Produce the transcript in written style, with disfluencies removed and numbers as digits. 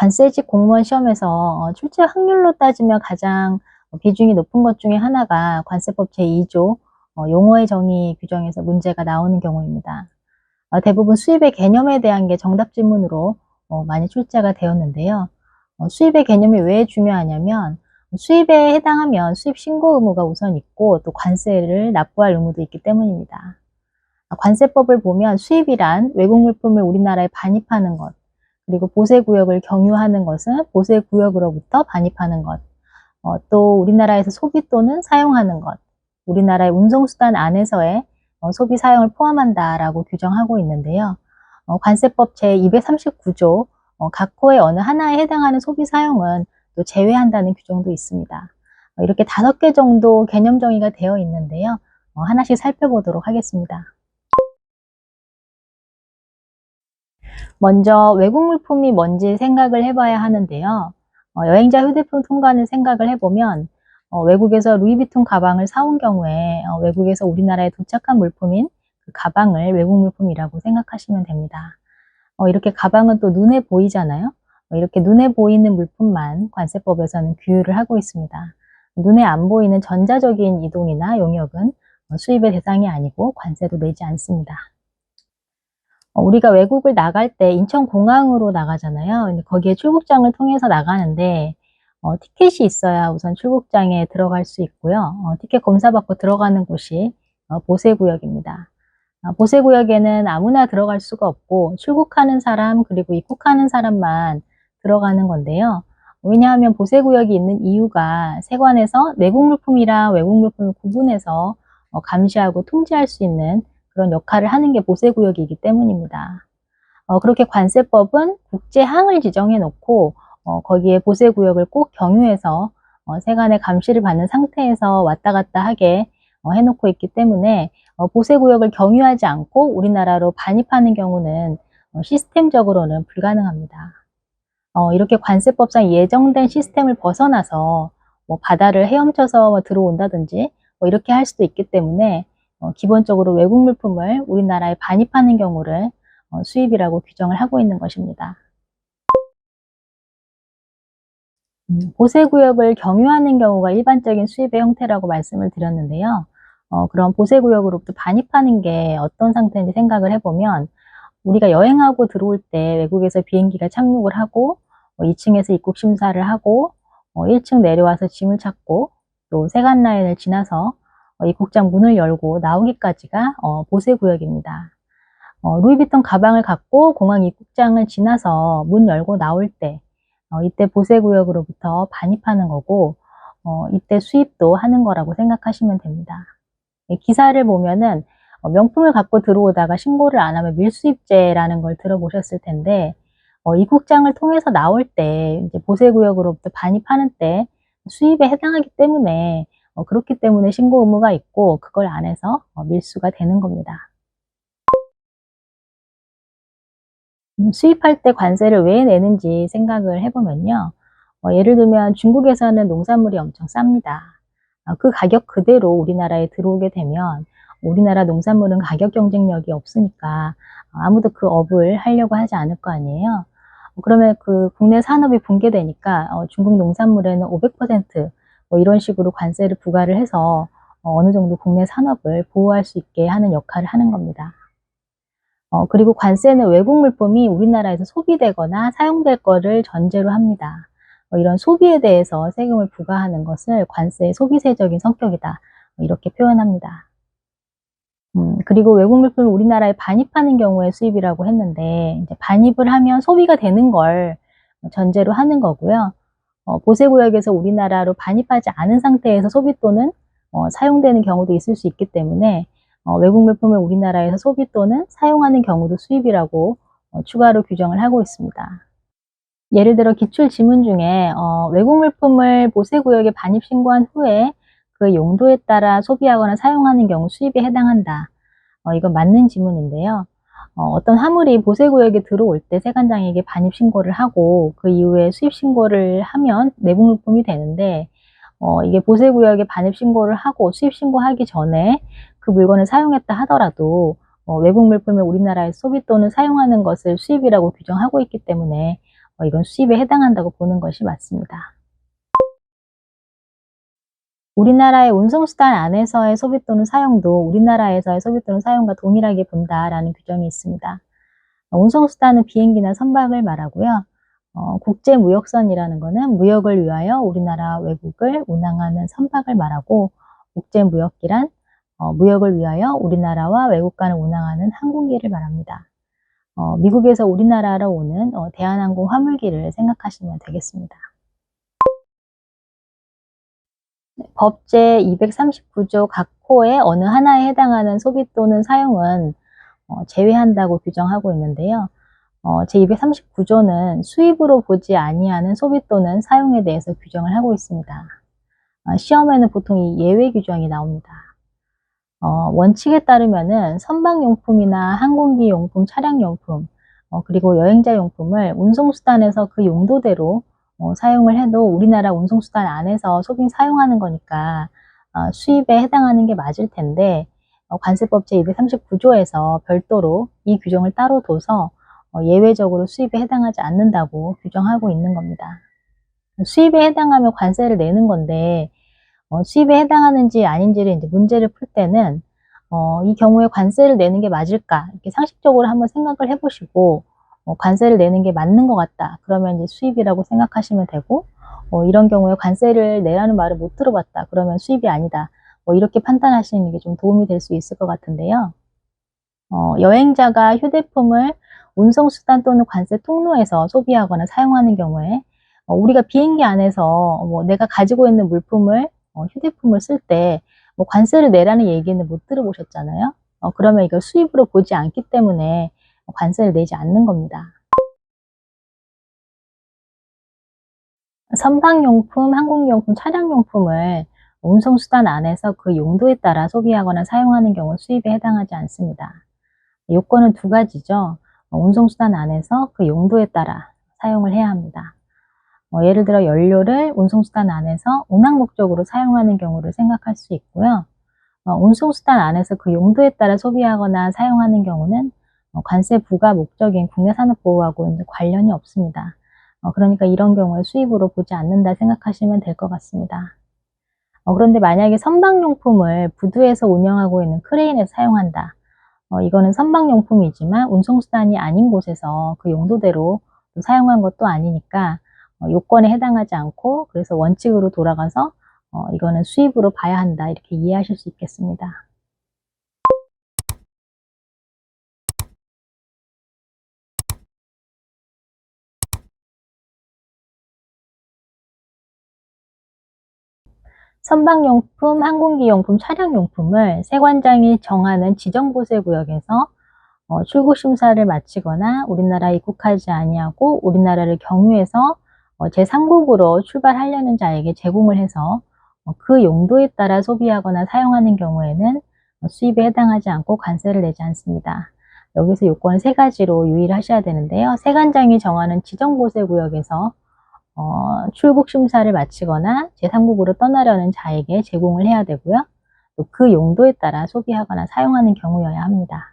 관세직 공무원 시험에서 출제 확률로 따지면 가장 비중이 높은 것 중에 하나가 관세법 제2조 용어의 정의 규정에서 문제가 나오는 경우입니다. 대부분 수입의 개념에 대한 게 정답 질문으로 많이 출제가 되었는데요. 수입의 개념이 왜 중요하냐면 수입에 해당하면 수입 신고 의무가 우선 있고 또 관세를 납부할 의무도 있기 때문입니다. 관세법을 보면 수입이란 외국 물품을 우리나라에 반입하는 것, 그리고 보세구역을 경유하는 것은 보세구역으로부터 반입하는 것, 또 우리나라에서 소비 또는 사용하는 것, 우리나라의 운송수단 안에서의 소비 사용을 포함한다라고 규정하고 있는데요. 관세법 제239조 각 호의 어느 하나에 해당하는 소비 사용은 또 제외한다는 규정도 있습니다. 이렇게 5개 정도 개념 정의가 되어 있는데요. 하나씩 살펴보도록 하겠습니다. 먼저 외국 물품이 뭔지 생각을 해봐야 하는데요. 여행자 휴대폰 통관을 생각을 해보면 외국에서 루이비통 가방을 사온 경우에 외국에서 우리나라에 도착한 물품인 그 가방을 외국 물품이라고 생각하시면 됩니다. 이렇게 가방은 또 눈에 보이잖아요. 이렇게 눈에 보이는 물품만 관세법에서는 규율을 하고 있습니다. 눈에 안 보이는 전자적인 이동이나 용역은 수입의 대상이 아니고 관세도 내지 않습니다. 우리가 외국을 나갈 때 인천공항으로 나가잖아요. 근데 거기에 출국장을 통해서 나가는데 티켓이 있어야 우선 출국장에 들어갈 수 있고요. 티켓 검사받고 들어가는 곳이 보세구역입니다. 보세구역에는 아무나 들어갈 수가 없고 출국하는 사람 그리고 입국하는 사람만 들어가는 건데요. 왜냐하면 보세구역이 있는 이유가 세관에서 내국 물품이랑 외국 물품을 구분해서 감시하고 통제할 수 있는 그런 역할을 하는 게 보세구역이기 때문입니다. 그렇게 관세법은 국제항을 지정해 놓고 거기에 보세구역을 꼭 경유해서 세관의 감시를 받는 상태에서 왔다 갔다 하게 해놓고 있기 때문에 보세구역을 경유하지 않고 우리나라로 반입하는 경우는 시스템적으로는 불가능합니다. 이렇게 관세법상 예정된 시스템을 벗어나서 바다를 헤엄쳐서 들어온다든지 이렇게 할 수도 있기 때문에 기본적으로 외국 물품을 우리나라에 반입하는 경우를 수입이라고 규정을 하고 있는 것입니다. 보세구역을 경유하는 경우가 일반적인 수입의 형태라고 말씀을 드렸는데요. 그런 보세구역으로부터 반입하는 게 어떤 상태인지 생각을 해보면 우리가 여행하고 들어올 때 외국에서 비행기가 착륙을 하고 2층에서 입국 심사를 하고 1층 내려와서 짐을 찾고 또 세관 라인을 지나서 입국장 문을 열고 나오기까지가 보세구역입니다. 루이비통 가방을 갖고 공항 입국장을 지나서 문 열고 나올 때 이때 보세구역으로부터 반입하는 거고 이때 수입도 하는 거라고 생각하시면 됩니다. 기사를 보면은 명품을 갖고 들어오다가 신고를 안 하면 밀수입죄라는 걸 들어보셨을 텐데 입국장을 통해서 나올 때 이제 보세구역으로부터 반입하는 때 수입에 해당하기 때문에 그렇기 때문에 신고 의무가 있고 그걸 안 해서 밀수가 되는 겁니다. 수입할 때 관세를 왜 내는지 생각을 해보면요. 예를 들면 중국에서는 농산물이 엄청 쌉니다. 그 가격 그대로 우리나라에 들어오게 되면 우리나라 농산물은 가격 경쟁력이 없으니까 아무도 그 업을 하려고 하지 않을 거 아니에요. 그러면 그 국내 산업이 붕괴되니까 중국 농산물에는 500% 이런 식으로 관세를 부과를 해서 어느 정도 국내 산업을 보호할 수 있게 하는 역할을 하는 겁니다. 그리고 관세는 외국 물품이 우리나라에서 소비되거나 사용될 거를 전제로 합니다. 이런 소비에 대해서 세금을 부과하는 것을 관세의 소비세적인 성격이다. 이렇게 표현합니다. 그리고 외국 물품을 우리나라에 반입하는 경우에 수입이라고 했는데 이제 반입을 하면 소비가 되는 걸 전제로 하는 거고요. 보세구역에서 우리나라로 반입하지 않은 상태에서 소비 또는 사용되는 경우도 있을 수 있기 때문에 외국 물품을 우리나라에서 소비 또는 사용하는 경우도 수입이라고 추가로 규정을 하고 있습니다. 예를 들어 기출 지문 중에 외국 물품을 보세구역에 반입 신고한 후에 그 용도에 따라 소비하거나 사용하는 경우 수입에 해당한다. 이건 맞는 지문인데요. 어떤 화물이 보세구역에 들어올 때 세관장에게 반입 신고를 하고 그 이후에 수입 신고를 하면 내국 물품이 되는데 이게 보세구역에 반입 신고를 하고 수입 신고하기 전에 그 물건을 사용했다 하더라도 외국 물품을 우리나라에 소비 또는 사용하는 것을 수입이라고 규정하고 있기 때문에 이건 수입에 해당한다고 보는 것이 맞습니다. 우리나라의 운송수단 안에서의 소비 또는 사용도 우리나라에서의 소비 또는 사용과 동일하게 본다라는 규정이 있습니다. 운송수단은 비행기나 선박을 말하고요. 국제무역선이라는 것은 무역을 위하여 우리나라 외국을 운항하는 선박을 말하고, 국제무역기란 무역을 위하여 우리나라와 외국 간을 운항하는 항공기를 말합니다. 미국에서 우리나라로 오는 대한항공 화물기를 생각하시면 되겠습니다. 법 제239조 각 호의 어느 하나에 해당하는 소비 또는 사용은 제외한다고 규정하고 있는데요. 제239조는 수입으로 보지 아니하는 소비 또는 사용에 대해서 규정을 하고 있습니다. 시험에는 보통 이 예외 규정이 나옵니다. 원칙에 따르면은 선박용품이나 항공기용품, 차량용품, 그리고 여행자용품을 운송수단에서 그 용도대로 사용을 해도 우리나라 운송수단 안에서 소비 사용하는 거니까 수입에 해당하는 게 맞을 텐데, 관세법 제239조에서 별도로 이 규정을 따로 둬서 예외적으로 수입에 해당하지 않는다고 규정하고 있는 겁니다. 수입에 해당하면 관세를 내는 건데, 수입에 해당하는지 아닌지를 이제 문제를 풀 때는 이 경우에 관세를 내는 게 맞을까? 이렇게 상식적으로 한번 생각을 해보시고, 관세를 내는 게 맞는 것 같다. 그러면 이제 수입이라고 생각하시면 되고, 이런 경우에 관세를 내라는 말을 못 들어봤다. 그러면 수입이 아니다. 이렇게 판단하시는 게 좀 도움이 될 수 있을 것 같은데요. 여행자가 휴대폰을 운송수단 또는 관세 통로에서 소비하거나 사용하는 경우에 우리가 비행기 안에서 내가 가지고 있는 물품을 휴대폰을 쓸 때 관세를 내라는 얘기는 못 들어보셨잖아요. 그러면 이걸 수입으로 보지 않기 때문에 관세를 내지 않는 겁니다. 선박용품, 항공용품, 차량용품을 운송수단 안에서 그 용도에 따라 소비하거나 사용하는 경우 수입에 해당하지 않습니다. 요건은 두 가지죠. 운송수단 안에서 그 용도에 따라 사용을 해야 합니다. 예를 들어 연료를 운송수단 안에서 운항 목적으로 사용하는 경우를 생각할 수 있고요. 운송수단 안에서 그 용도에 따라 소비하거나 사용하는 경우는 관세 부과 목적인 국내산업보호하고 관련이 없습니다. 그러니까 이런 경우에 수입으로 보지 않는다 생각하시면 될 것 같습니다. 그런데 만약에 선박용품을 부두에서 운영하고 있는 크레인에서 사용한다. 이거는 선박용품이지만 운송수단이 아닌 곳에서 그 용도대로 사용한 것도 아니니까 요건에 해당하지 않고, 그래서 원칙으로 돌아가서 이거는 수입으로 봐야 한다. 이렇게 이해하실 수 있겠습니다. 선박용품, 항공기용품, 차량용품을 세관장이 정하는 지정보세구역에서 출국 심사를 마치거나 우리나라에 입국하지 아니하고 우리나라를 경유해서 제3국으로 출발하려는 자에게 제공을 해서 그 용도에 따라 소비하거나 사용하는 경우에는 수입에 해당하지 않고 관세를 내지 않습니다. 여기서 요건 세 가지로 유의를 하셔야 되는데요. 세관장이 정하는 지정보세구역에서 출국 심사를 마치거나 제3국으로 떠나려는 자에게 제공을 해야 되고요. 또 그 용도에 따라 소비하거나 사용하는 경우여야 합니다.